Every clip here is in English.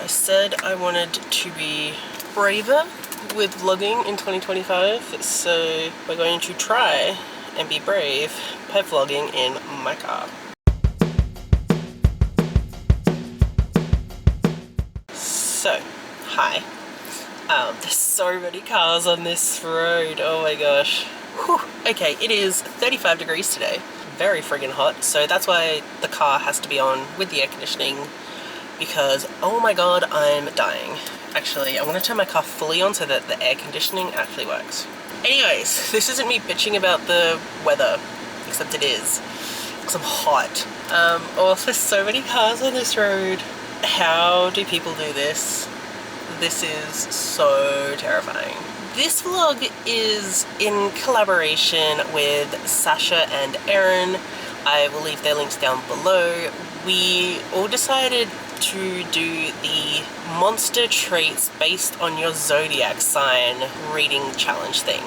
I said I wanted to be braver with vlogging in 2025, so we're going to try and be brave by vlogging in my car. So, hi. There's so many cars on this road, oh my gosh. Whew. Okay, it is 35 degrees today. Very friggin' hot, so that's why the car has to be on with the air conditioning, because oh my god, I'm dying. Actually, I'm gonna turn my car fully on so that the air conditioning actually works. Anyways, this isn't me bitching about the weather, except it is, because I'm hot. Oh, there's so many cars on this road. How do people do this? This is so terrifying. This vlog is in collaboration with Sasha and Erin. I will leave their links down below. We all decided to do the monster traits based on your zodiac sign reading challenge thing.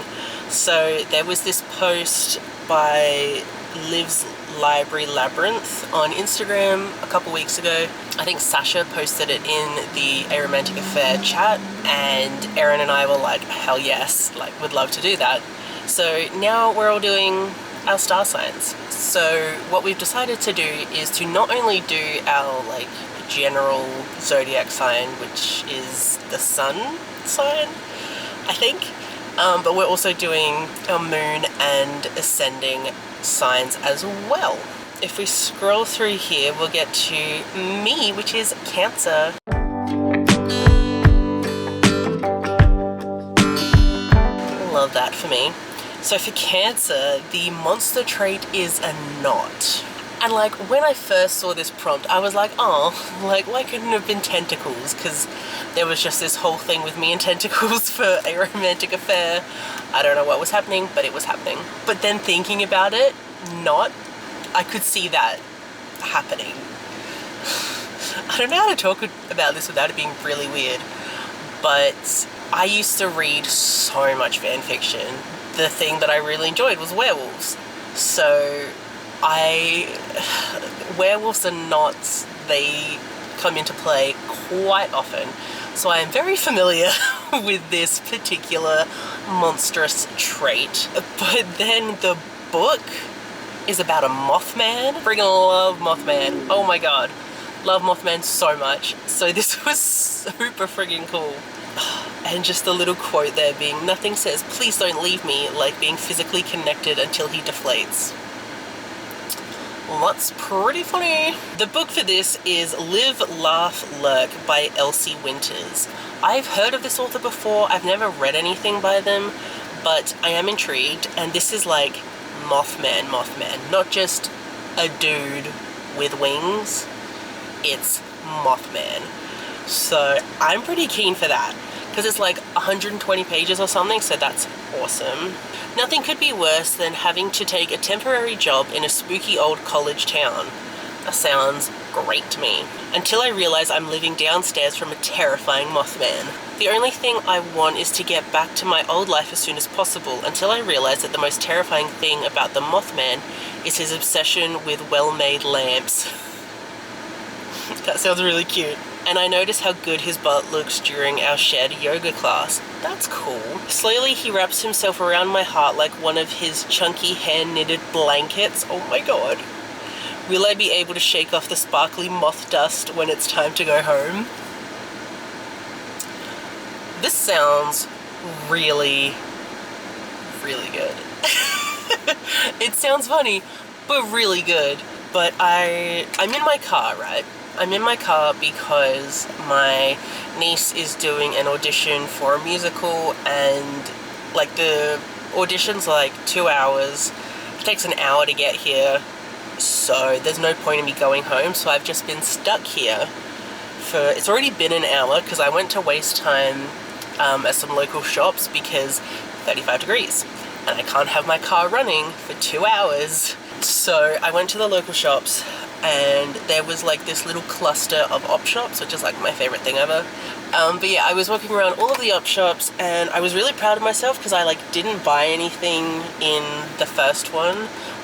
So there was this post by Liv's Library Labyrinth on Instagram a couple weeks ago. I think Sasha posted it in the A Romantic Affair chat, and Erin and I were like, hell yes, like would love to do that. So now we're all doing our star signs. So what we've decided to do is to not only do our like general zodiac sign, which is the sun sign, I think, but we're also doing our moon and ascending signs as well. If we scroll through here, we'll get to me, which is Cancer. Love that for me. So for Cancer, the monster trait is a knot. And like when I first saw this prompt, I was like, oh, like why couldn't it have been tentacles? Because there was just this whole thing with me and tentacles for A Romantic Affair. I don't know what was happening, but it was happening. But then thinking about it, knot, I could see that happening. I don't know how to talk about this without it being really weird, but I used to read so much fan fiction. The thing that I really enjoyed was werewolves. So werewolves and knots, they come into play quite often. So I am very familiar with this particular monstrous trait. But then the book is about a Mothman. Friggin' love Mothman. Oh my god. Love Mothman so much. So this was super friggin' cool. And just a little quote there being, nothing says, please don't leave me, like being physically connected until he deflates. Well, that's pretty funny. The book for this is Live, Laugh, Lurk by Elsie Winters. I've heard of this author before. I've never read anything by them, but I am intrigued. And this is like Mothman, not just a dude with wings. It's Mothman. So I'm pretty keen for that, because it's like 120 pages or something, so that's awesome. Nothing could be worse than having to take a temporary job in a spooky old college town. That sounds great to me. Until I realize I'm living downstairs from a terrifying Mothman. The only thing I want is to get back to my old life as soon as possible, until I realize that the most terrifying thing about the Mothman is his obsession with well-made lamps. That sounds really cute. And I notice how good his butt looks during our shared yoga class. That's cool. Slowly he wraps himself around my heart like one of his chunky hand-knitted blankets. Oh my god. Will I be able to shake off the sparkly moth dust when it's time to go home? This sounds really, really good. It sounds funny, but really good. But I'm in my car, right? I'm in my car because my niece is doing an audition for a musical, and like the audition's like 2 hours. It takes an hour to get here, so there's no point in me going home, so I've just been stuck here for, it's already been an hour because I went to waste time at some local shops because 35 degrees and I can't have my car running for 2 hours. So I went to the local shops, and there was like this little cluster of op shops, which is like my favorite thing ever. But yeah, I was walking around all of the op shops, and I was really proud of myself because I like didn't buy anything in the first one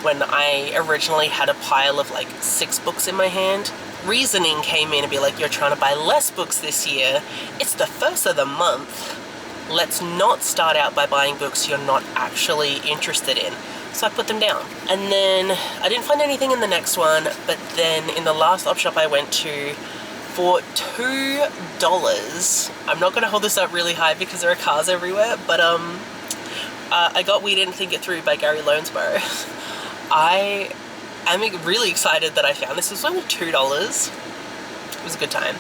when I originally had a pile of like 6 books in my hand. reasoning came in and be like, you're trying to buy less books this year. It's the first of the month. Let's not start out by buying books you're not actually interested in. So I put them down. And then I didn't find anything in the next one, but then in the last op shop I went to, for $2, I'm not gonna hold this up really high because there are cars everywhere, but I got We Didn't Think It Through by Gary Lonesborough. I am really excited that I found this. It was only $2. It was a good time.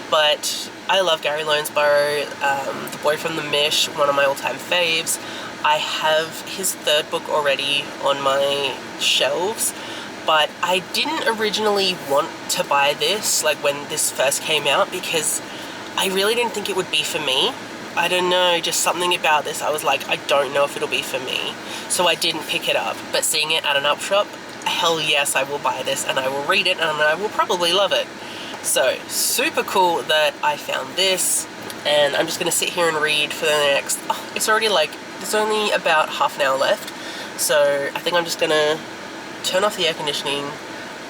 But I love Gary Lonesborough, The Boy from the Mish, one of my all-time faves. I have his third book already on my shelves, but I didn't originally want to buy this, like when this first came out, because I really didn't think it would be for me. I don't know, just something about this, I was like, I don't know if it'll be for me. So I didn't pick it up, but seeing it at an op shop, hell yes, I will buy this and I will read it and I will probably love it. So super cool that I found this, and I'm just gonna sit here and read for the next, it's already like, there's only about half an hour left. So I think I'm just gonna turn off the air conditioning,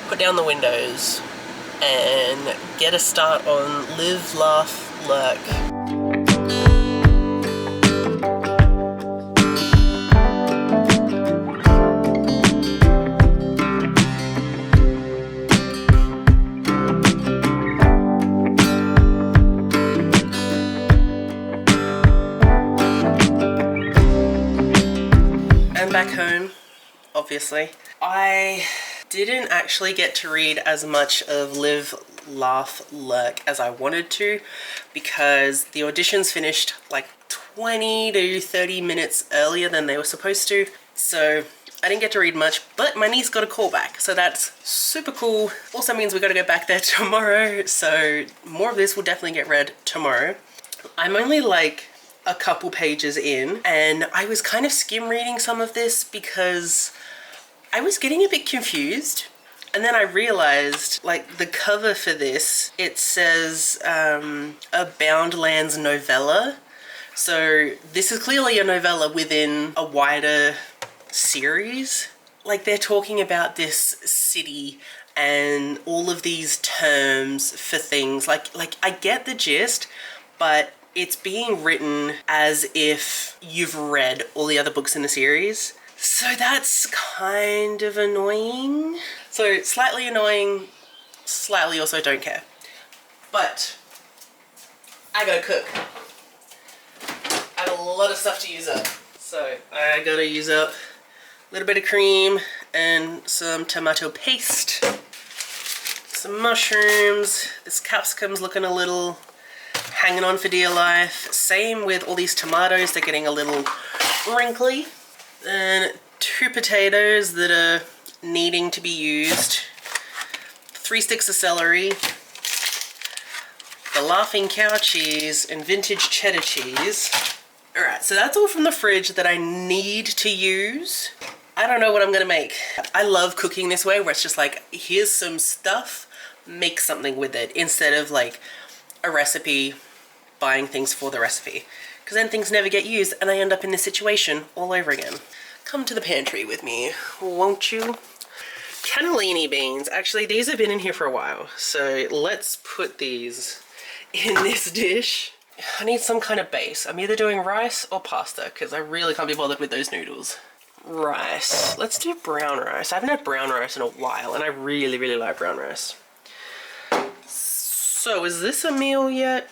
put down the windows, and get a start on Live, Laugh, Lurk. Back home, obviously. I didn't actually get to read as much of Live, Laugh, Lurk as I wanted to, because the auditions finished like 20 to 30 minutes earlier than they were supposed to, so I didn't get to read much, but my niece got a call back, so that's super cool. Also means we gotta go back there tomorrow, so more of this will definitely get read tomorrow. I'm only like a couple pages in, and I was kind of skim reading some of this because I was getting a bit confused, and then I realized, like, the cover for this, it says a Boundlands novella, so this is clearly a novella within a wider series. Like, they're talking about this city and all of these terms for things, like I get the gist, but it's being written as if you've read all the other books in the series. So that's kind of annoying. So slightly annoying, slightly also don't care. But I gotta cook. I have a lot of stuff to use up. So I gotta use up a little bit of cream and some tomato paste. Some mushrooms. This capsicum's looking a little hanging on for dear life. Same with all these tomatoes, they're getting a little wrinkly. Then 2 potatoes that are needing to be used. 3 sticks of celery. The Laughing Cow cheese and vintage cheddar cheese. Alright, so that's all from the fridge that I need to use. I don't know what I'm gonna make. I love cooking this way, where it's just like, here's some stuff, make something with it, instead of like a recipe, buying things for the recipe, because then things never get used and I end up in this situation all over again. Come to the pantry with me, won't you? Cannellini beans. Actually, these have been in here for a while, so let's put these in this dish. I need some kind of base. I'm either doing rice or pasta, because I really can't be bothered with those noodles. Rice. Let's do brown rice. I haven't had brown rice in a while, and I really, really like brown rice. So, is this a meal yet?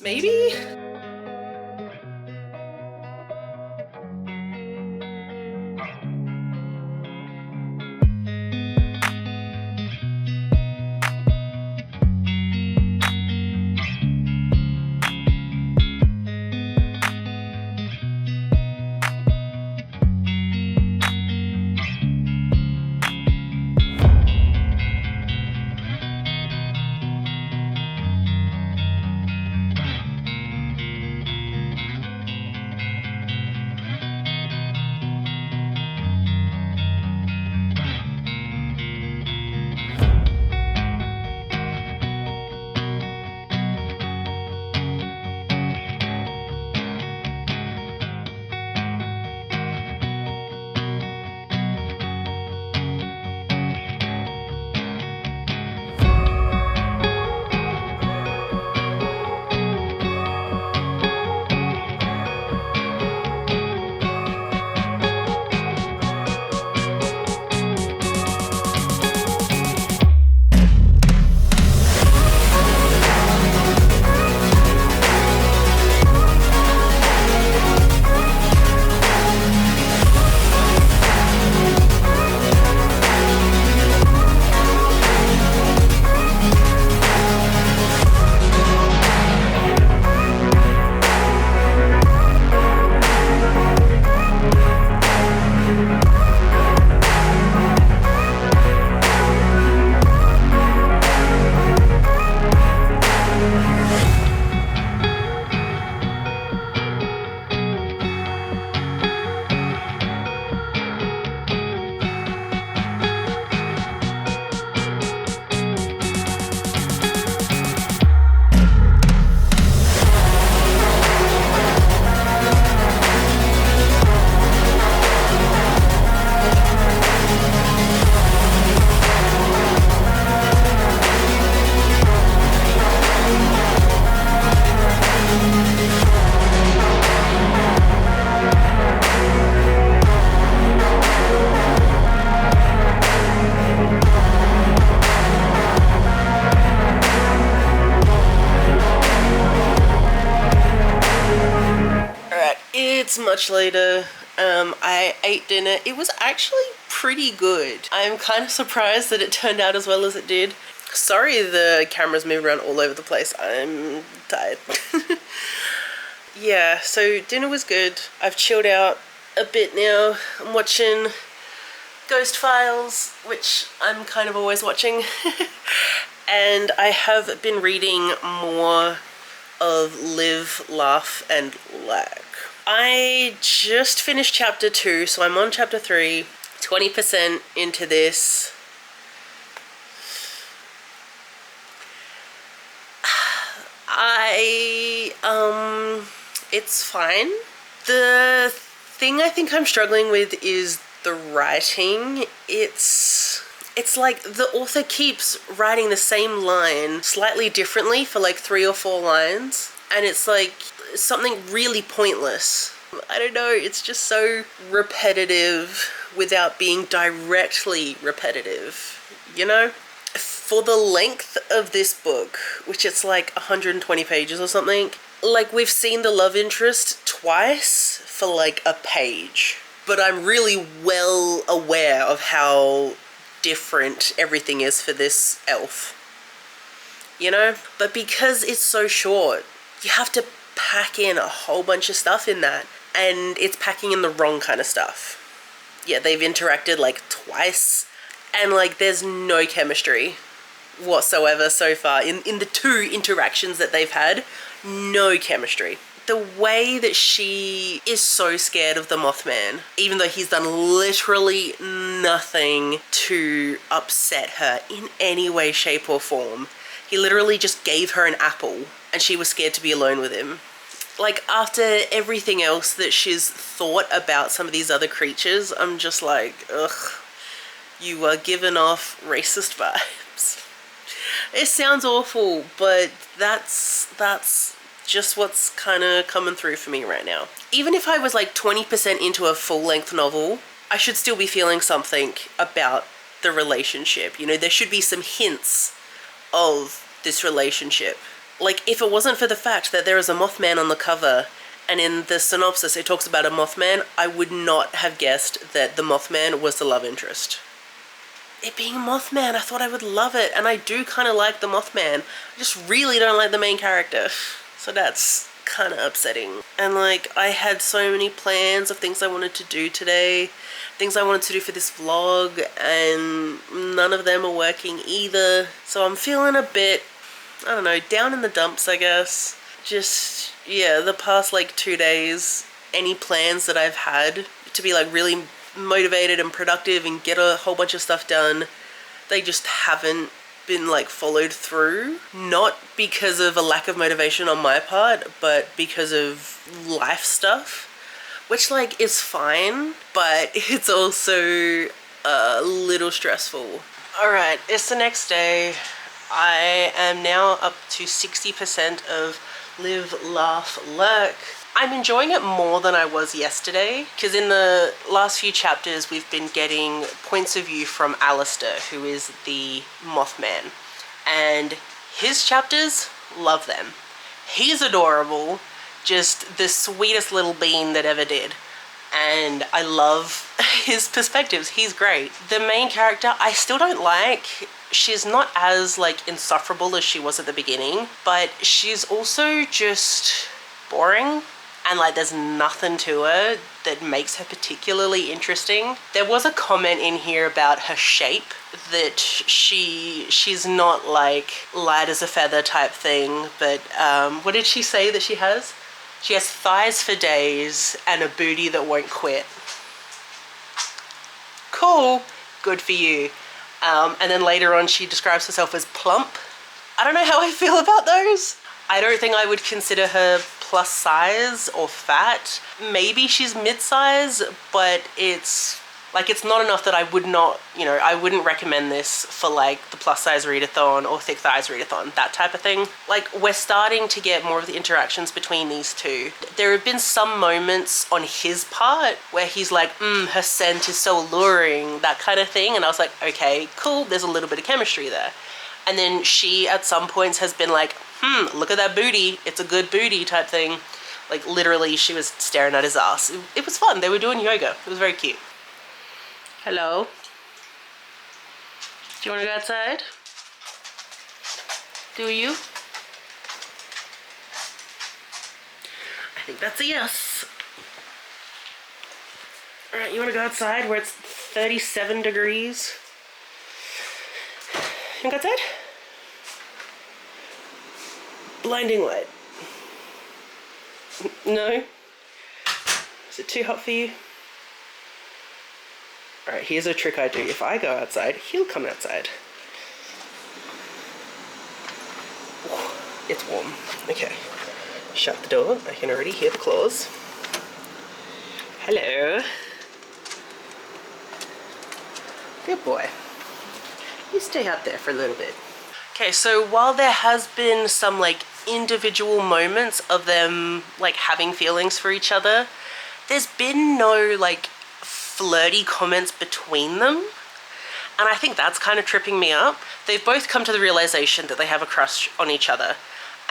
Maybe? It's much later. I ate dinner. It was actually pretty good. I'm kind of surprised that it turned out as well as it did. Sorry the cameras move around all over the place. I'm tired. Yeah, so dinner was good. I've chilled out a bit now. I'm watching Ghost Files, which I'm kind of always watching. And I have been reading more of Live, Laugh and Lack. I just finished chapter 2, so I'm on chapter 3, 20% into this. It's fine. The thing I think I'm struggling with is the writing. It's like the author keeps writing the same line slightly differently for like 3 or 4 lines, and it's like something really pointless. I don't know, it's just so repetitive without being directly repetitive, you know? For the length of this book, which it's like 120 pages or something, like we've seen the love interest twice for like a page, but I'm really well aware of how different everything is for this elf, you know? But because it's so short, you have to pack in a whole bunch of stuff in that, and it's packing in the wrong kind of stuff. Yeah, they've interacted like twice, and like there's no chemistry whatsoever so far in the 2 interactions that they've had. No chemistry. The way that she is so scared of the Mothman, even though he's done literally nothing to upset her in any way, shape or form. He literally just gave her an apple and she was scared to be alone with him. Like, after everything else that she's thought about some of these other creatures, I'm just like, ugh, you are giving off racist vibes. It sounds awful, but that's just what's kind of coming through for me right now. Even if I was like 20% into a full-length novel, I should still be feeling something about the relationship. You know, there should be some hints of this relationship. Like, if it wasn't for the fact that there is a Mothman on the cover, and in the synopsis it talks about a Mothman, I would not have guessed that the Mothman was the love interest. It being a Mothman, I thought I would love it, and I do kind of like the Mothman. I just really don't like the main character. So that's kind of upsetting. And like, I had so many plans of things I wanted to do today, things I wanted to do for this vlog, and none of them are working either. So I'm feeling a bit, I don't know, down in the dumps, I guess. Just, yeah, the past like 2 days, any plans that I've had to be like really motivated and productive and get a whole bunch of stuff done, they just haven't been like followed through. Not because of a lack of motivation on my part, but because of life stuff, which like is fine, but it's also a little stressful. Alright, it's the next day. I am now up to 60% of Live, Laugh, Lurk. I'm enjoying it more than I was yesterday, because in the last few chapters we've been getting points of view from Alistair, who is the Mothman, and his chapters, love them. He's adorable, just the sweetest little bean that ever did, and I love his perspectives. He's great. The main character I still don't like. She's not as like insufferable as she was at the beginning, but she's also just boring. And like there's nothing to her that makes her particularly interesting. There was a comment in here about her shape, that she's not like light as a feather type thing, but what did she say that she has? She has thighs for days and a booty that won't quit. Cool, good for you. And then later on she describes herself as plump. I don't know how I feel about those. I don't think I would consider her plus size or fat. Maybe she's mid-size, but it's like, it's not enough that I would not, you know, I wouldn't recommend this for like the plus size readathon or thick thighs readathon, that type of thing. Like, we're starting to get more of the interactions between these two. There have been some moments on his part where he's like, her scent is so alluring, that kind of thing. And I was like, okay, cool, there's a little bit of chemistry there. And then she at some points has been like, look at that booty, it's a good booty type thing. Like literally she was staring at his ass. It was fun. They were doing yoga. It was very cute. Hello? Do you want to go outside? Do you? I think that's a yes. Alright, you want to go outside where it's 37 degrees? You want to go outside? Blinding light. No? Is it too hot for you? Alright, here's a trick I do. If I go outside, he'll come outside. Ooh, it's warm. Okay. Shut the door. I can already hear the claws. Hello. Good boy. You stay out there for a little bit. Okay, so while there has been some like individual moments of them like having feelings for each other, there's been no like flirty comments between them, and I think that's kind of tripping me up. They've both come to the realization that they have a crush on each other,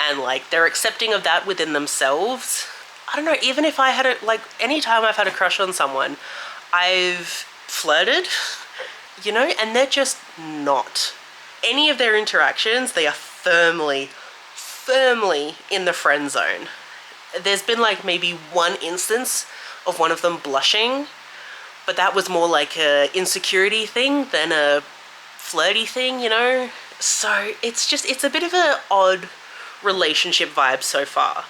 and like they're accepting of that within themselves. I don't know, even if I had a like anytime I've had a crush on someone, I've flirted, you know, and they're just not. Any of their interactions, they are firmly in the friend zone. There's been like maybe one instance of one of them blushing, but that was more like a insecurity thing than a flirty thing, you know? So it's a bit of an odd relationship vibe so far.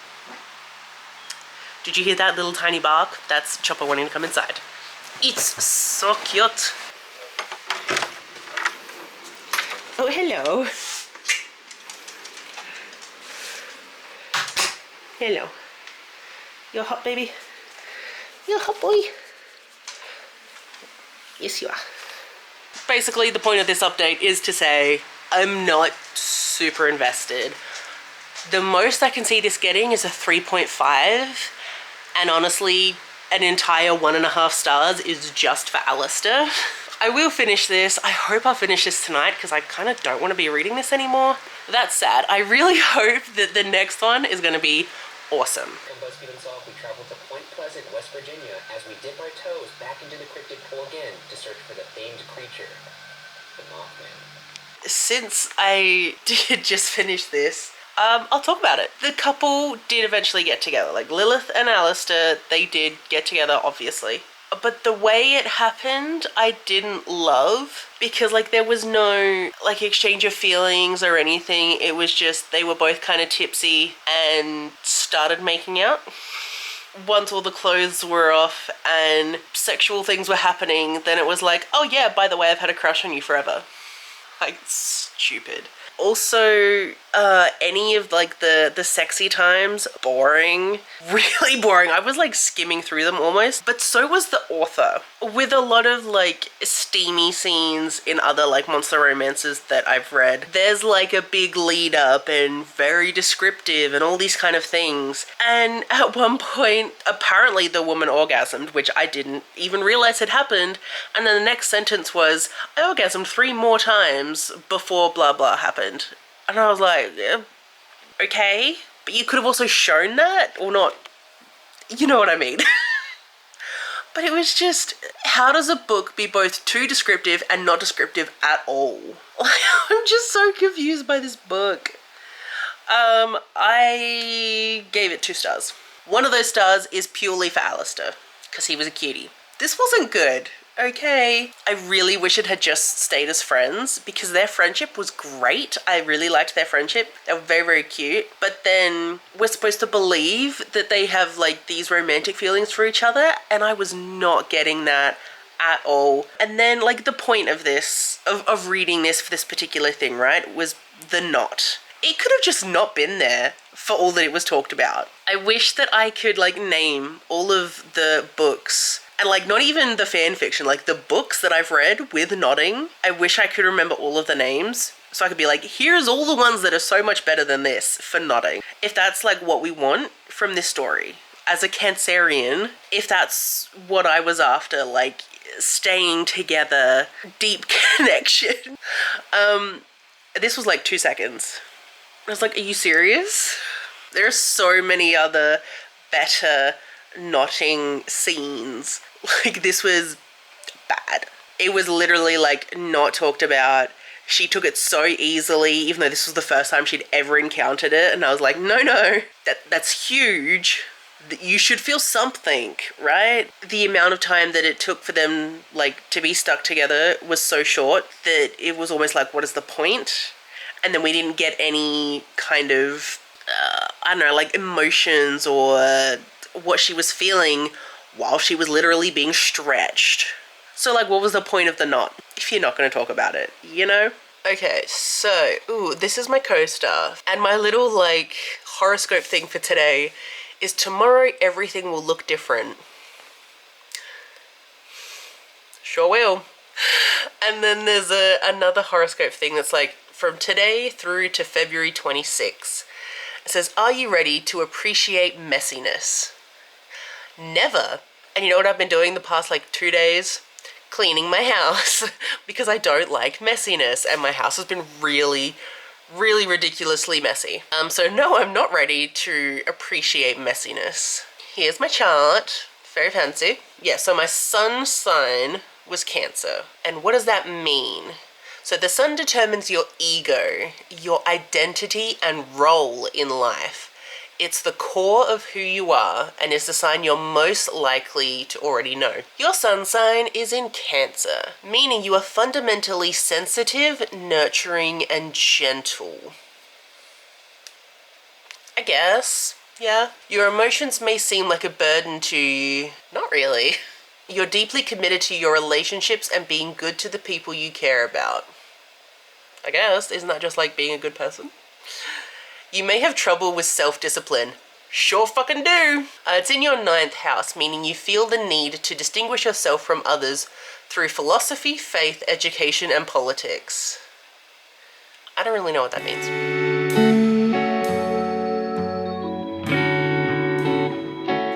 Did you hear that little tiny bark? That's Chopper wanting to come inside. It's so cute. Oh, hello. Hello. You're hot, baby? You're hot boy? Yes, you are. Basically, the point of this update is to say I'm not super invested. The most I can see this getting is a 3.5, and honestly, an entire 1.5 stars is just for Alistair. I will finish this. I hope I'll finish this tonight because I kind of don't want to be reading this anymore. That's sad. I really hope that the next one is going to be awesome. From BuzzFeed Unsolved, we travel to Point Pleasant, West Virginia, as we dip our toes back into the cryptid pool again to search for the famed creature, the Mothman. Since I did just finish this, I'll talk about it. The couple did eventually get together. Like Lilith and Alistair, they did get together, obviously. But the way it happened, I didn't love, because like there was no like exchange of feelings or anything. It was just they were both kind of tipsy and started making out. Once all the clothes were off and sexual things were happening, then it was like, oh yeah, by the way, I've had a crush on you forever. Like, stupid. Also, any of like the sexy times, boring, really boring. I was like skimming through them almost, but so was the author, with a lot of like steamy scenes in other like monster romances that I've read. There's like a big lead up and very descriptive and all these kind of things. And at one point, apparently the woman orgasmed, which I didn't even realize had happened. And then the next sentence was, I orgasmed 3 more times before blah blah happened. And I was like, yeah, okay, but you could have also shown that or not, you know what I mean. But it was just, how does a book be both too descriptive and not descriptive at all? I'm just so confused by this book. I gave it 2 stars. One of those stars is purely for Alistair, because he was a cutie. This wasn't good. Okay. I really wish it had just stayed as friends, because their friendship was great. I really liked their friendship. They were very, very cute. But then we're supposed to believe that they have like these romantic feelings for each other, and I was not getting that at all. And then like the point of this, of reading this for this particular thing, right, was the knot. It could have just not been there for all that it was talked about. I wish that I could like name all of the books, and like not even the fan fiction, like the books that I've read with knotting. I wish I could remember all of the names so I could be like, here's all the ones that are so much better than this for knotting. If that's like what we want from this story. As a Cancerian, if that's what I was after, like staying together, deep connection. This was like 2 seconds. I was like, are you serious? There are so many other better knotting scenes. Like, this was bad. It was literally, like, not talked about. She took it so easily, even though this was the first time she'd ever encountered it. And I was like, no, that's huge. You should feel something, right? The amount of time that it took for them, like, to be stuck together was so short that it was almost like, what is the point? And then we didn't get any kind of, I don't know, like, emotions or what she was feeling while she was literally being stretched. So, like, what was the point of the knot if you're not going to talk about it, you know? Okay, so, this is my co-star. And my little, like, horoscope thing for today is tomorrow everything will look different. Sure will. And then there's another horoscope thing that's like, from today through to February 26. It says, are you ready to appreciate messiness? Never. And you know what I've been doing the past, like, 2 days? Cleaning my house because I don't like messiness, and my house has been really ridiculously messy. So no, I'm not ready to appreciate messiness. Here's my chart. Very fancy. Yeah, so my sun sign was Cancer. And what does that mean? So the sun determines your ego, your identity and role in life. It's the core of who you are and is the sign you're most likely to already know. Your sun sign is in Cancer, meaning you are fundamentally sensitive, nurturing, and gentle. I guess, yeah. Your emotions may seem like a burden to you. Not really. You're deeply committed to your relationships and being good to the people you care about. I guess, isn't that just like being a good person? You may have trouble with self-discipline. Sure fucking do. It's in your 9th house, meaning you feel the need to distinguish yourself from others through philosophy, faith, education, and politics. I don't really know what that means.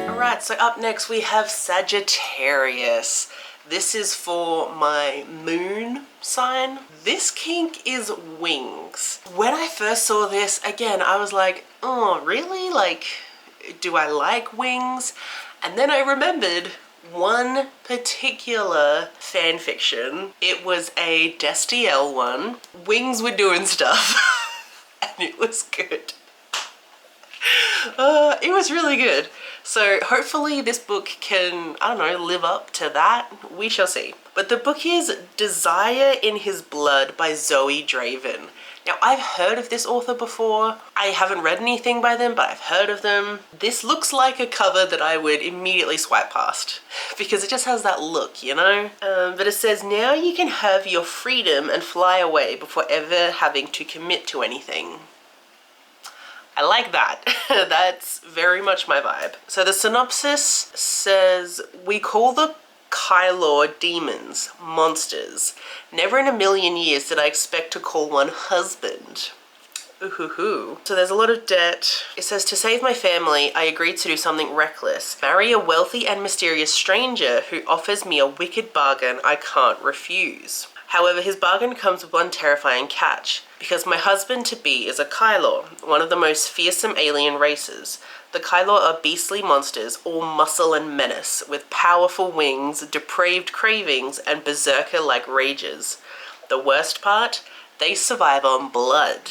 Alright, so up next we have Sagittarius. This is for my moon sign. This kink is wings. When I first saw this, again, I was like, oh, really? Like, do I like wings? And then I remembered one particular fan fiction. It was a Destiel one. Wings were doing stuff and it was good. It was really good. So hopefully this book can, I don't know, live up to that. We shall see. But the book is Desire in His Blood by Zoe Draven. Now, I've heard of this author before. I haven't read anything by them, but I've heard of them. This looks like a cover that I would immediately swipe past because it just has that look, you know? But it says, now you can have your freedom and fly away before ever having to commit to anything. I like that. That's very much my vibe. So the synopsis says, we call the Kaurna demons, monsters. Never in a million years did I expect to call one husband. Ooh-hoo-hoo. So there's a lot of debt. It says, to save my family, I agreed to do something reckless. Marry a wealthy and mysterious stranger who offers me a wicked bargain I can't refuse. However, his bargain comes with one terrifying catch, because my husband-to-be is a Kaurna, one of the most fearsome alien races. The Kaurna are beastly monsters, all muscle and menace, with powerful wings, depraved cravings, and berserker-like rages. The worst part? They survive on blood.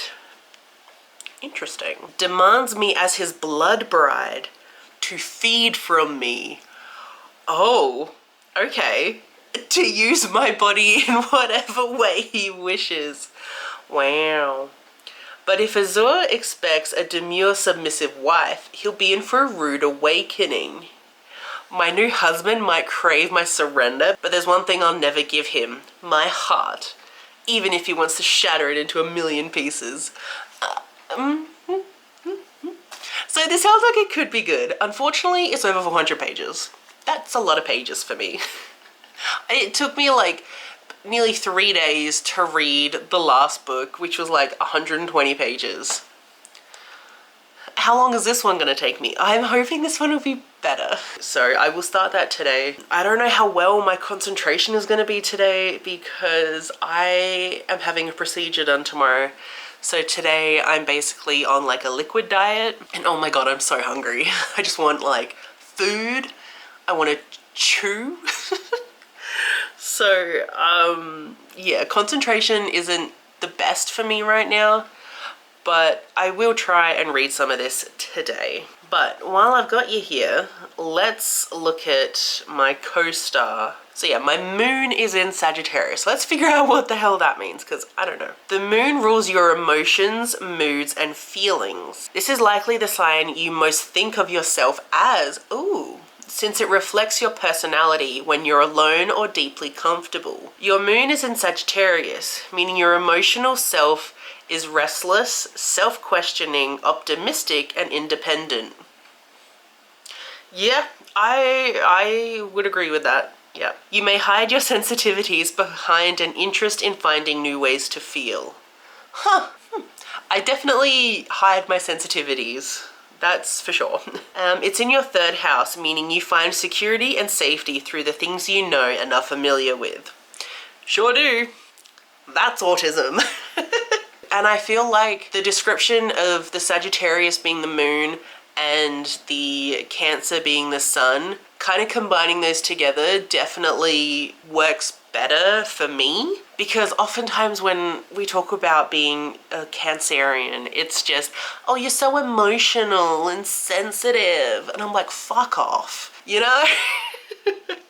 Interesting. Demands me as his blood bride to feed from me. Oh, okay. To use my body in whatever way he wishes. Wow. But if Azur expects a demure submissive wife, he'll be in for a rude awakening. My new husband might crave my surrender, but there's one thing I'll never give him. My heart. Even if he wants to shatter it into a million pieces. So this sounds like it could be good. Unfortunately, it's over 400 pages. That's a lot of pages for me. It took me like nearly 3 days to read the last book, which was like 120 pages. How long is this one gonna take me? I'm hoping this one will be better. So I will start that today. I don't know how well my concentration is gonna be today because I am having a procedure done tomorrow. So today I'm basically on like a liquid diet, and oh my god, I'm so hungry. I just want like food. I want to chew. So yeah, concentration isn't the best for me right now, but I will try and read some of this today. But while I've got you here, let's look at my co-star. So yeah, my moon is in Sagittarius. Let's figure out what the hell that means, because I don't know. The moon rules your emotions, moods, and feelings. This is likely the sign you most think of yourself as, ooh, since it reflects your personality when you're alone or deeply comfortable. Your moon is in Sagittarius, meaning your emotional self is restless, self-questioning, optimistic, and independent. Yeah, I would agree with that. Yeah. You may hide your sensitivities behind an interest in finding new ways to feel. Huh. I definitely hide my sensitivities. That's for sure. It's in your third house, meaning you find security and safety through the things you know and are familiar with. Sure do. That's autism. And I feel like the description of the Sagittarius being the moon and the Cancer being the sun, kind of combining those together definitely works better for me, because oftentimes when we talk about being a Cancerian, it's just, oh, you're so emotional and sensitive, and I'm like, fuck off, you know?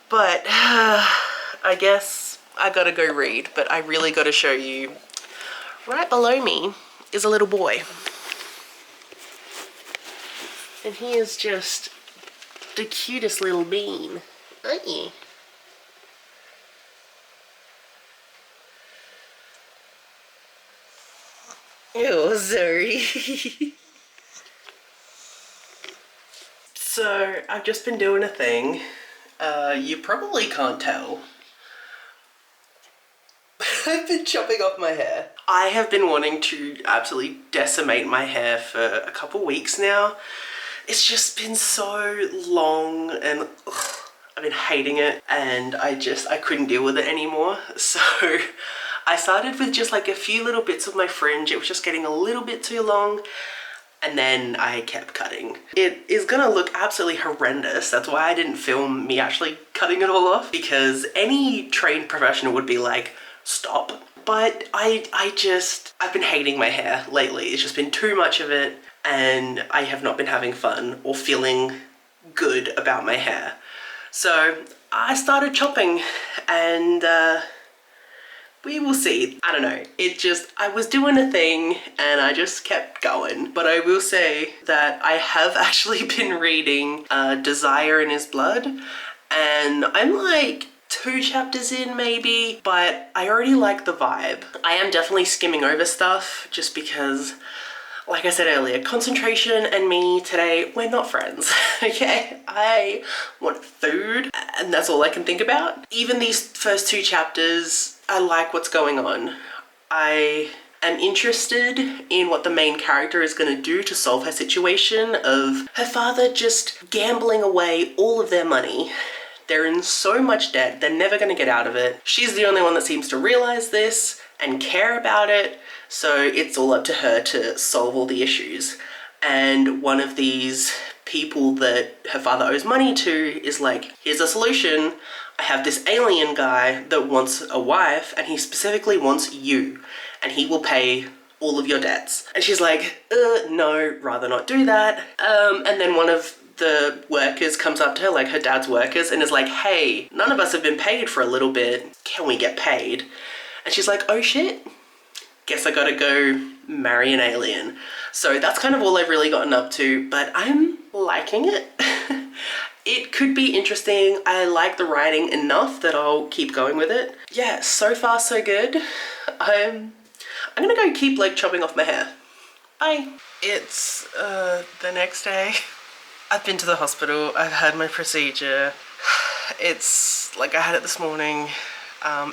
But I guess I gotta go read, but I really gotta show you. Right below me is a little boy. And he is just the cutest little bean, aren't you? Oh, sorry. So, I've just been doing a thing. You probably can't tell. I've been chopping off my hair. I have been wanting to absolutely decimate my hair for a couple weeks now. It's just been so long and ugh, I've been hating it, and I couldn't deal with it anymore. So I started with just like a few little bits of my fringe. It was just getting a little bit too long, and then I kept cutting. It is gonna look absolutely horrendous. That's why I didn't film me actually cutting it all off, because any trained professional would be like, stop. But I've been hating my hair lately. It's just been too much of it, and I have not been having fun or feeling good about my hair. So I started chopping, and we will see. I don't know. I was doing a thing and I just kept going. But I will say that I have actually been reading Desire in His Blood, and I'm like 2 chapters in maybe, but I already like the vibe. I am definitely skimming over stuff just because, like I said earlier, concentration and me today, we're not friends, okay? I want food, and that's all I can think about. Even these first 2 chapters, I like what's going on. I am interested in what the main character is going to do to solve her situation of her father just gambling away all of their money. They're in so much debt, they're never going to get out of it. She's the only one that seems to realize this and care about it, so it's all up to her to solve all the issues. And one of these people that her father owes money to is like, here's a solution. I have this alien guy that wants a wife, and he specifically wants you, and he will pay all of your debts. And she's like, no, rather not do that. And then one of the workers comes up to her, like her dad's workers, and is like, hey, none of us have been paid for a little bit. Can we get paid? And she's like, oh shit, guess I gotta go marry an alien. So that's kind of all I've really gotten up to, but I'm liking it. It could be interesting. I like the writing enough that I'll keep going with it. Yeah, so far so good. I'm gonna go keep like chopping off my hair. Bye. It's the next day. I've been to the hospital. I've had my procedure. It's like I had it this morning.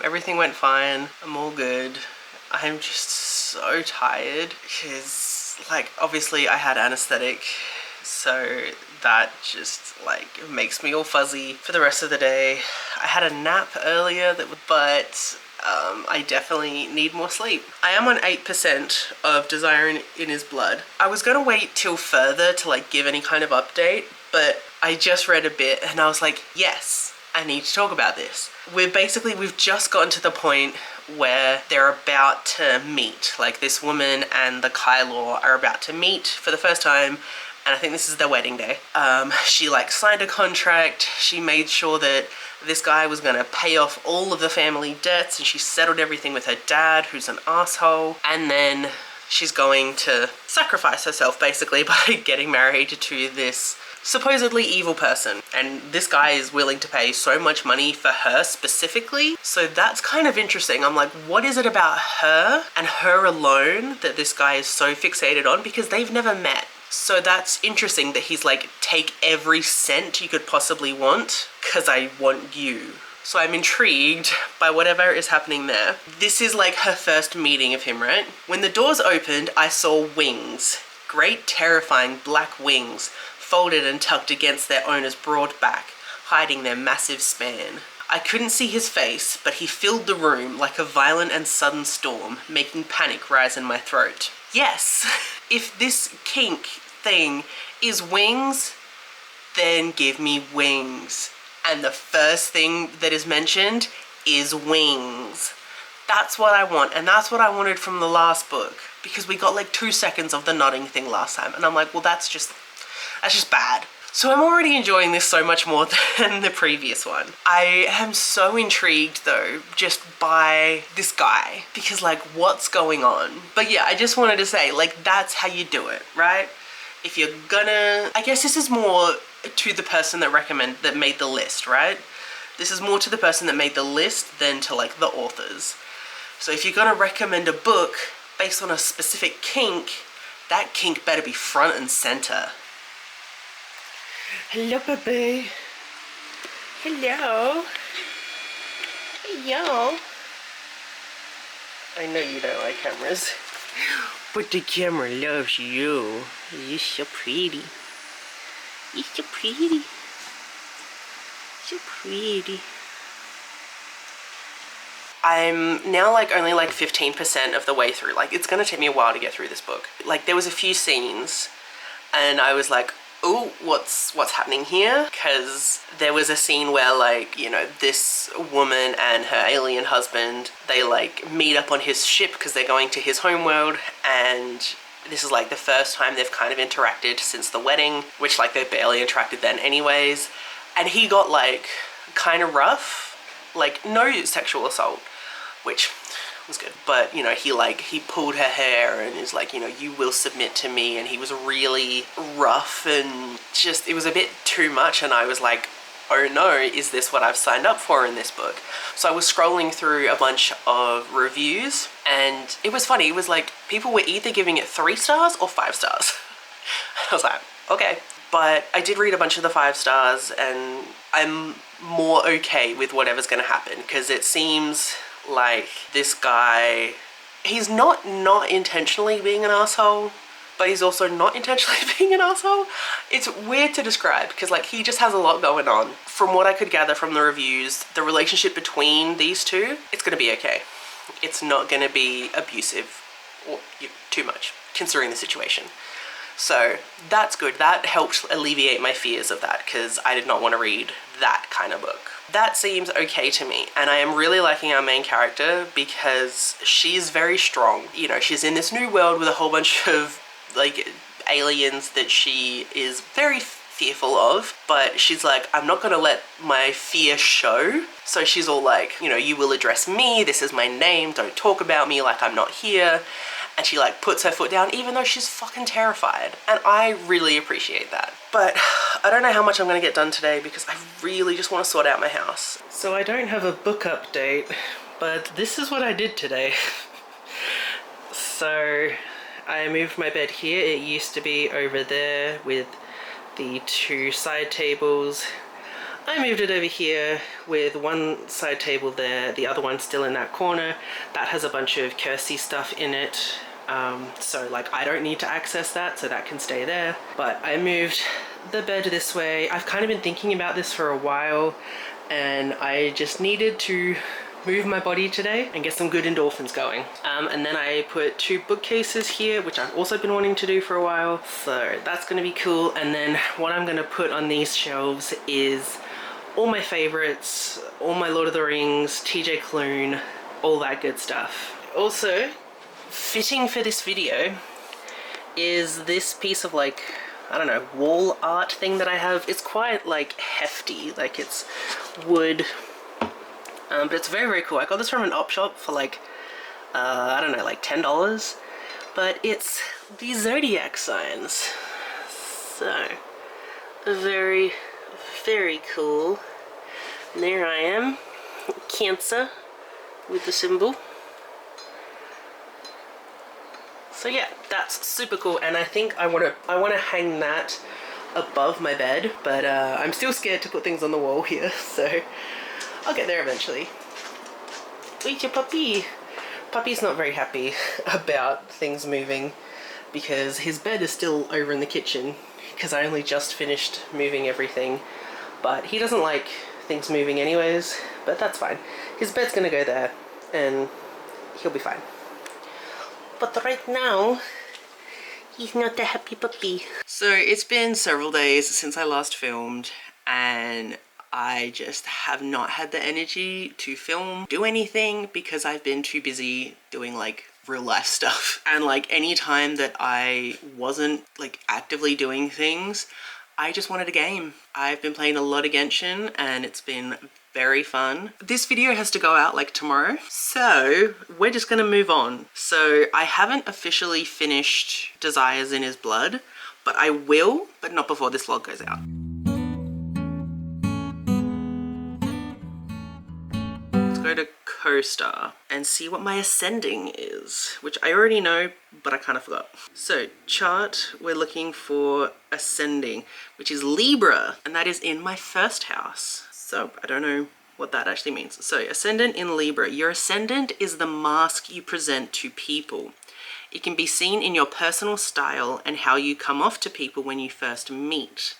Everything went fine. I'm all good. I'm just so tired because, like, obviously I had anesthetic, so that just like makes me all fuzzy for the rest of the day. I had a nap earlier but I definitely need more sleep. I am on 8% of Desire in His Blood. I was gonna wait till further to like give any kind of update, but I just read a bit and I was like, yes, I need to talk about this. We've just gotten to the point where they're about to meet. Like this woman and the Kylaw are about to meet for the first time, and I think this is their wedding day. She like signed a contract. She made sure that this guy was gonna pay off all of the family debts, and she settled everything with her dad, who's an asshole. And then she's going to sacrifice herself basically by getting married to this supposedly evil person, and this guy is willing to pay so much money for her specifically. So that's kind of interesting. I'm like, what is it about her and her alone that this guy is so fixated on? Because they've never met. So that's interesting that he's like, take every cent you could possibly want because I want you. So I'm intrigued by whatever is happening there. This is like her first meeting of him, right? When the doors opened, I saw wings, great terrifying black wings, folded and tucked against their owner's broad back, hiding their massive span. I couldn't see his face, but he filled the room like a violent and sudden storm, making panic rise in my throat. Yes, if this kink thing is wings, then give me wings. And the first thing that is mentioned is wings. That's what I want, and that's what I wanted from the last book, because we got like 2 seconds of the nodding thing last time, and I'm like, well, that's just bad. So I'm already enjoying this so much more than the previous one. I am so intrigued though, just by this guy, because like, what's going on? But yeah, I just wanted to say, like, that's how you do it, right? If you're gonna, I guess this is more to the person that made the list, right? This is more to the person that made the list than to like the authors. So if you're gonna recommend a book based on a specific kink, that kink better be front and center. Hello, baby. Hello. Hello. I know you don't like cameras, but the camera loves you. You're so pretty. You're so pretty. So pretty. I'm now like only like 15% of the way through. Like, it's gonna take me a while to get through this book. Like, there was a few scenes and I was like, oh, what's happening here? Because there was a scene where, like, you know, this woman and her alien husband, they like meet up on his ship because they're going to his homeworld, and this is like the first time they've kind of interacted since the wedding, which like they barely interacted then anyways. And he got like kind of rough, like no sexual assault, which was good, but you know, he pulled her hair and is like, you know, you will submit to me, and he was really rough and just, it was a bit too much, and I was like, oh no, is this what I've signed up for in this book? So I was scrolling through a bunch of reviews, and it was funny, it was like people were either giving it 3 stars or 5 stars. I was like, okay. But I did read a bunch of the 5 stars, and I'm more okay with whatever's gonna happen, because it seems like this guy, he's not intentionally being an asshole, but he's also not intentionally being an asshole. It's weird to describe, because like, he just has a lot going on. From what I could gather from the reviews, the relationship between these two, it's gonna be okay. It's not gonna be abusive or too much, considering the situation. So that's good. That helped alleviate my fears of that, because I did not want to read that kind of book. That seems okay to me, and I am really liking our main character because she's very strong. You know, she's in this new world with a whole bunch of like aliens that she is very fearful of, but she's like, I'm not gonna let my fear show. So she's all like, you know, you will address me, this is my name, don't talk about me like I'm not here. And she like puts her foot down even though she's fucking terrified, and I really appreciate that. But I don't know how much I'm gonna get done today because I really just want to sort out my house. So I don't have a book update, but this is what I did today. So I moved my bed here. It used to be over there with the 2 side tables. I moved it over here with 1 side table there, the other one still in that corner. That has a bunch of Kirsty stuff in it. So like, I don't need to access that, so that can stay there. But I moved the bed this way. I've kind of been thinking about this for a while, and I just needed to move my body today and get some good endorphins going. And then I put 2 bookcases here, which I've also been wanting to do for a while. So that's gonna be cool. And then what I'm gonna put on these shelves is all my favorites, all my Lord of the Rings, TJ Klune, all that good stuff. Also, fitting for this video is this piece of like, I don't know, wall art thing that I have. It's quite like hefty, like it's wood, but it's very, very cool. I got this from an op shop for like, I don't know, like $10, but it's the Zodiac signs. So, very, very cool. And there I am, Cancer, with the symbol. So yeah, that's super cool, and I think I wanna hang that above my bed, but I'm still scared to put things on the wall here, so I'll get there eventually. Wait, your puppy. Puppy's not very happy about things moving because his bed is still over in the kitchen because I only just finished moving everything, but he doesn't like things moving anyways, but that's fine. His bed's gonna go there and he'll be fine. But right now, he's not a happy puppy. So it's been several days since I last filmed, and I just have not had the energy to film, do anything, because I've been too busy doing like real life stuff. And like any time that I wasn't like actively doing things, I just wanted a game. I've been playing a lot of Genshin and it's been very fun. This video has to go out like tomorrow, so we're just gonna move on. So I haven't officially finished Desires in His Blood, but I will, but not before this vlog goes out. Let's go to Co-Star and see what my ascending is, which I already know, but I kind of forgot. So chart, we're looking for ascending, which is Libra, and that is in my first house. So I don't know what that actually means. So ascendant in Libra. Your ascendant is the mask you present to people. It can be seen in your personal style and how you come off to people when you first meet.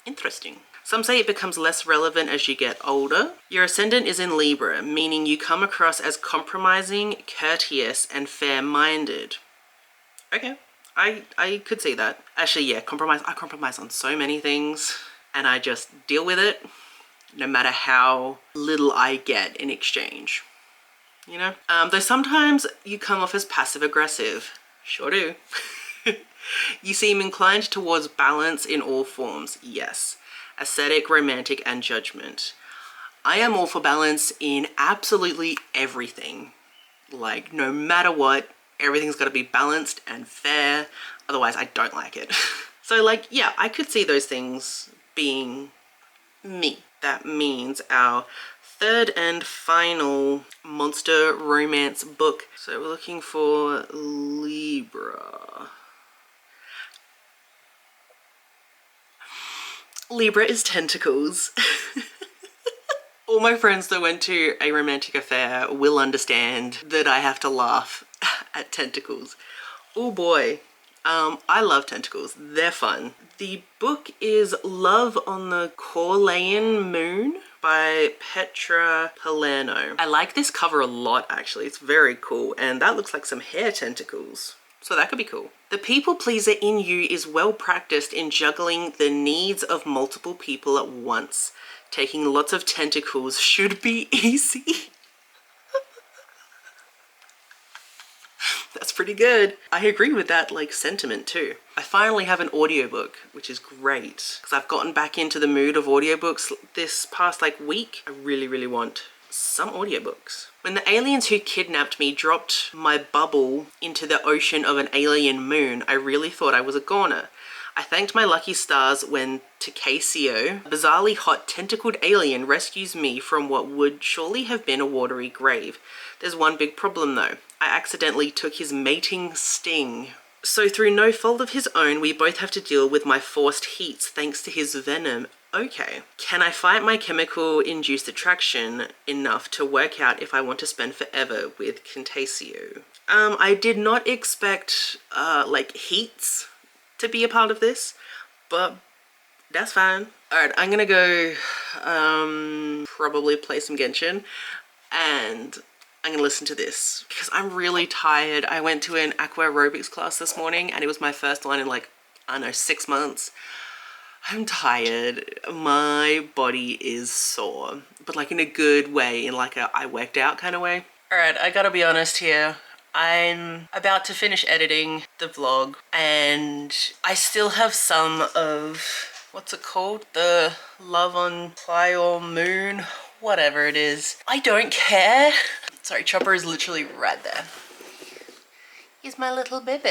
Interesting. Some say it becomes less relevant as you get older. Your ascendant is in Libra, meaning you come across as compromising, courteous, and fair-minded. Okay, I could see that. Actually, yeah, compromise. I compromise on so many things, and I just deal with it, no matter how little I get in exchange, you know? Though sometimes you come off as passive-aggressive. Sure do. You seem inclined towards balance in all forms. Yes. Aesthetic, romantic, and judgment. I am all for balance in absolutely everything. Like, no matter what, everything's got to be balanced and fair. Otherwise, I don't like it. So, like, yeah, I could see those things being me. That means our third and final monster romance book. So we're looking for Libra. Libra is tentacles. All my friends that went to a romantic affair will understand that I have to laugh at tentacles. Oh boy. I love tentacles. They're fun. The book is Love on the Corlean Moon by Petra Palerno. I like this cover a lot, actually. It's very cool. And that looks like some hair tentacles. So that could be cool. The people pleaser in you is well practiced in juggling the needs of multiple people at once. Taking lots of tentacles should be easy. That's pretty good. I agree with that like sentiment too. I finally have an audiobook, which is great because I've gotten back into the mood of audiobooks this past like week. I really want some audiobooks. When the aliens who kidnapped me dropped my bubble into the ocean of an alien moon, I really thought I was a goner. I thanked my lucky stars when Takasio, a bizarrely hot tentacled alien, rescues me from what would surely have been a watery grave. There's one big problem though. I accidentally took his mating sting. So through no fault of his own, we both have to deal with my forced heats thanks to his venom. Okay. Can I fight my chemical-induced attraction enough to work out if I want to spend forever with Takasio? I did not expect, like, heats to be a part of this, but that's fine. Alright, I'm gonna go, probably play some Genshin, and I'm gonna listen to this because I'm really tired. I went to an aqua aerobics class this morning and it was my first one in like, I don't know, 6 months. I'm tired. My body is sore, but like in a good way, in like a I worked out kind of way. All right, I gotta be honest here. I'm about to finish editing the vlog and I still have some of, what's it called? The Love on Playa Moon, whatever it is. I don't care. Sorry, Chopper is literally right there. He's my little baby.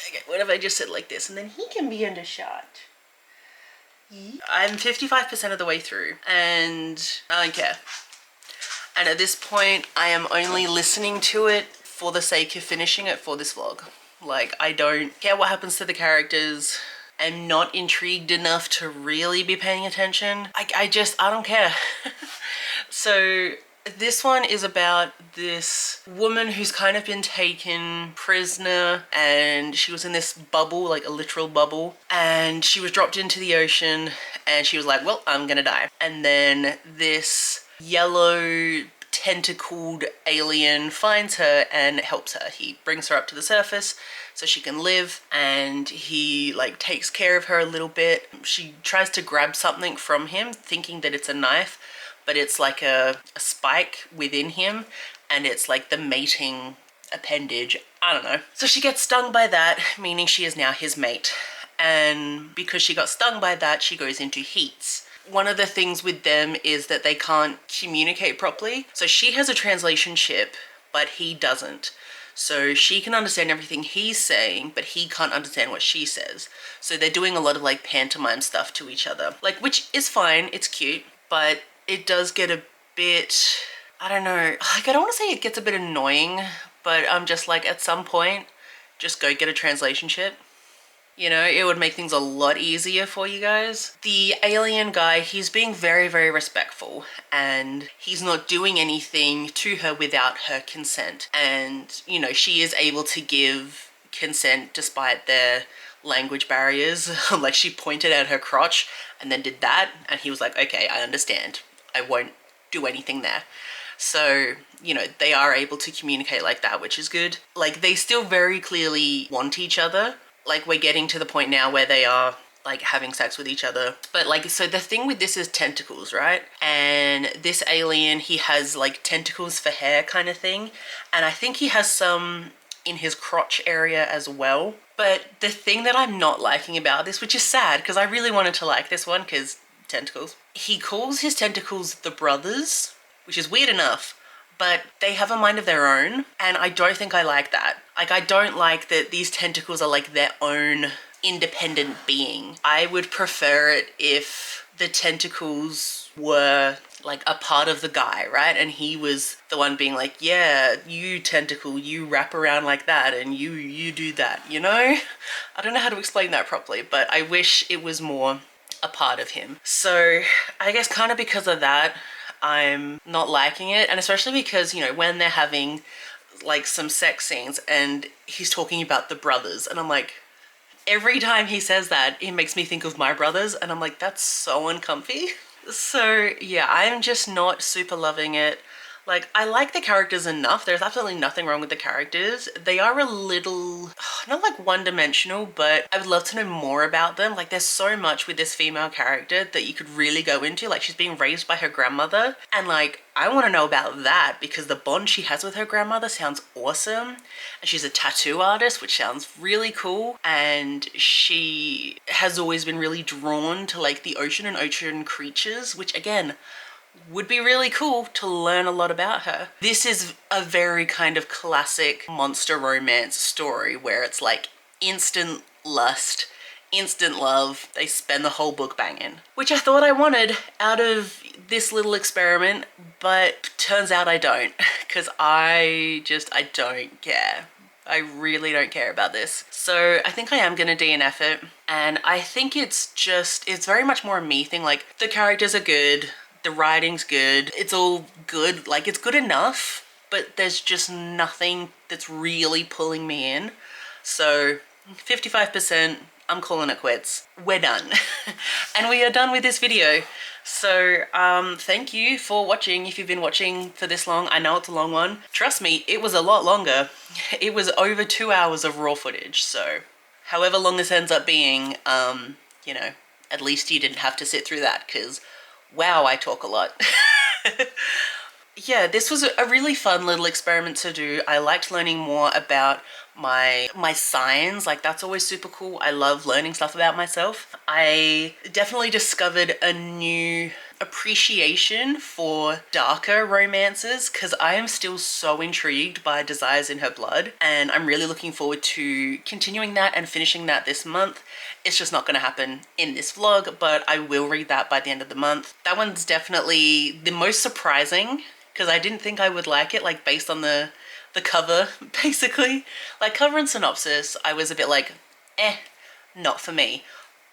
Okay, what if I just sit like this and then he can be under shot? I'm 55% of the way through and I don't care. And at this point, I am only listening to it for the sake of finishing it for this vlog. Like, I don't care what happens to the characters. I'm not intrigued enough to really be paying attention. I don't care. So this one is about this woman who's kind of been taken prisoner and she was in this bubble, like a literal bubble, and she was dropped into the ocean and she was like, well, I'm gonna die. And then this yellow tentacled alien finds her and helps her. He brings her up to the surface so she can live, and he like takes care of her a little bit. She tries to grab something from him thinking that it's a knife, but it's like a spike within him and it's like the mating appendage. I don't know. So she gets stung by that, meaning she is now his mate. And because she got stung by that, she goes into heats. One of the things with them is that they can't communicate properly. So she has a translation chip, but he doesn't. So she can understand everything he's saying, but he can't understand what she says. So they're doing a lot of like pantomime stuff to each other. Like, which is fine, it's cute, but it does get a bit, I don't know, like I don't want to say it gets a bit annoying, but I'm just like, at some point, just go get a translation chip. You know, it would make things a lot easier for you guys. The alien guy, he's being very, very respectful and he's not doing anything to her without her consent. And, you know, she is able to give consent despite their language barriers. Like, she pointed at her crotch and then did that and he was like, okay, I understand. I won't do anything there. So, you know, they are able to communicate like that, which is good. Like, they still very clearly want each other. Like, we're getting to the point now where they are like having sex with each other. But like, so the thing with this is tentacles, right? And this alien, he has like tentacles for hair kind of thing. And I think he has some in his crotch area as well. But the thing that I'm not liking about this, which is sad because I really wanted to like this one because tentacles. He calls his tentacles the brothers, which is weird enough, but they have a mind of their own, and I don't think I like that. Like, I don't like that these tentacles are like their own independent being. I would prefer it if the tentacles were like a part of the guy, right? And he was the one being like, yeah, you tentacle, you wrap around like that, and you do that, you know? I don't know how to explain that properly, but I wish it was more a part of him. So I guess kind of because of that, I'm not liking it. And especially because, you know, when they're having like some sex scenes and he's talking about the brothers, and I'm like, every time he says that, it makes me think of my brothers, and I'm like, that's so uncomfy. So yeah, I'm just not super loving it. Like, I like the characters enough. There's absolutely nothing wrong with the characters. They are a little, not like one-dimensional, but I would love to know more about them. Like, there's so much with this female character that you could really go into. Like, she's being raised by her grandmother, and like, I want to know about that because the bond she has with her grandmother sounds awesome. And she's a tattoo artist, which sounds really cool. And she has always been really drawn to like the ocean and ocean creatures, which again, would be really cool to learn a lot about her. This is a very kind of classic monster romance story where it's like instant lust, instant love. They spend the whole book banging, which I thought I wanted out of this little experiment, but turns out I don't, because I don't care. I really don't care about this. So I think I am gonna DNF it, and I think it's very much more a me thing. Like, the characters are good, the writing's good, it's all good, like it's good enough, but there's just nothing that's really pulling me in. So 55%, I'm calling it quits. We're done. And we are done with this video. So thank you for watching. If you've been watching for this long, I know it's a long one. Trust me, it was a lot longer. It was over 2 hours of raw footage. So however long this ends up being, you know, at least you didn't have to sit through that, because wow, I talk a lot. Yeah, this was a really fun little experiment to do. I liked learning more about my signs. Like, that's always super cool. I love learning stuff about myself. I definitely discovered a new appreciation for darker romances, because I am still so intrigued by Desires in Her Blood, and I'm really looking forward to continuing that and finishing that this month. It's just not going to happen in this vlog, but I will read that by the end of the month. That one's definitely the most surprising, because I didn't think I would like it, like based on the cover, basically. Like, cover and synopsis, I was a bit like, not for me.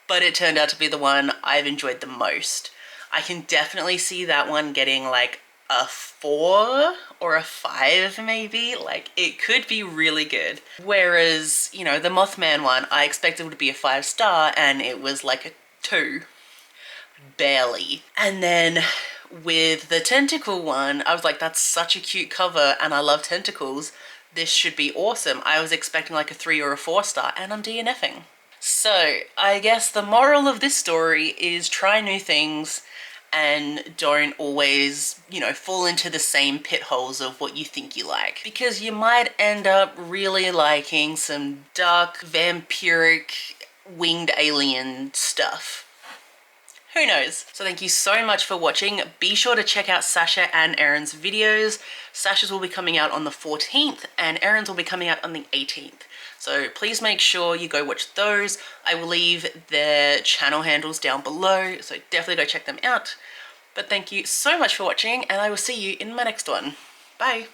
But it turned out to be the one I've enjoyed the most. I can definitely see that one getting like a 4 or a 5 maybe. Like, it could be really good. Whereas, you know, the Mothman one, I expected it to be a 5-star and it was like a 2. Barely. And then with the tentacle one, I was like, that's such a cute cover and I love tentacles. This should be awesome. I was expecting like a 3 or a 4-star and I'm DNFing. So I guess the moral of this story is try new things and don't always, you know, fall into the same pit holes of what you think you like, because you might end up really liking some dark, vampiric, winged alien stuff. Who knows? So thank you so much for watching. Be sure to check out Sasha and Erin's videos. Sasha's will be coming out on the 14th and Erin's will be coming out on the 18th. So please make sure you go watch those. I will leave their channel handles down below, so definitely go check them out. But thank you so much for watching and I will see you in my next one. Bye.